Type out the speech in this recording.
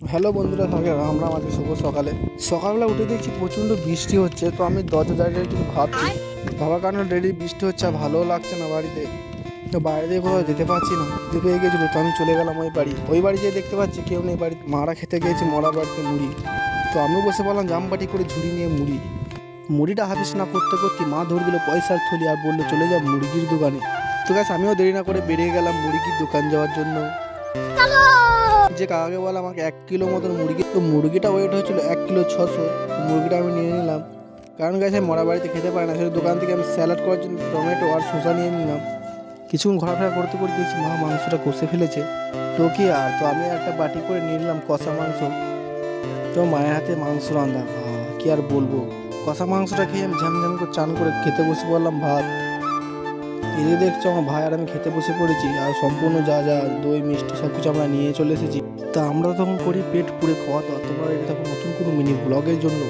Hello বন্ধুরা, সবাইকে রাম রাম। আজকে শুভ সকালবেলা উঠে দেখছি প্রচণ্ড বৃষ্টি হচ্ছে। তো আমি দরজা দাঁড়িয়ে কিছু ভাবছি, ভাবার কারণে ডেলি বৃষ্টি হচ্ছে, আর ভালোও লাগছে না বাড়িতে। তো বাইরে কোথাও যেতে পারছি না, যেতে পেয়ে গেছিলো। তো আমি চলে গেলাম ওই বাড়ি যেয়ে দেখতে পাচ্ছি কেউ নেই বাড়িতে। মারা খেতে গিয়েছে মরা বাড়িতে মুড়ি। তো আমিও বসে বললাম জামবাটি করে ঝুড়ি নিয়ে মুড়িটা হাফিস না করতে করতে মা ধরে দিল পয়সার থলি আর বললো চলে যা মুরগির দোকানে। তো গাছ আমিও দেরি না করে বেরিয়ে গেলাম মুরগির দোকান যাওয়ার জন্য। যে কাকাকে বলে আমাকে 1 কিলো মতন মুরগি। তো মুরগিটা ওয়েট হয়েছিল 1 কিলো 600। তো মুরগিটা আমি নিয়ে নিলাম, কারণ গাছ মরা বাড়িতে খেতে পারে না। সেটা দোকান থেকে আমি স্যালাড করার জন্য টমেটো আর শসা নিয়ে নিলাম। কিছুক্ষণ ঘোরাফেরা করতে করতে দেখছি মা মাংসটা কষে ফেলেছে। তো কি আর, তো আমি একটা বাটি করে নিয়ে নিলাম কষা মাংস। তো মায়ের হাতে মাংস রান্না, কি আর বলবো। কষা মাংসটা খেয়ে আমি ঝামঝাম করে চান করে খেতে বসে পড়লাম ভাত। এদিকে দেখছো আমার ভাই আর আমি খেতে বসে পড়েছি, আর সম্পূর্ণ যা যা দই মিষ্টি সব কিছু আমরা নিয়ে চলে এসেছি। তা আমরা তখন করি পেট পুড়ে খাওয়া দাওয়া। তোমরা এটা তখন নতুন কোনো মিনি ব্লগের জন্য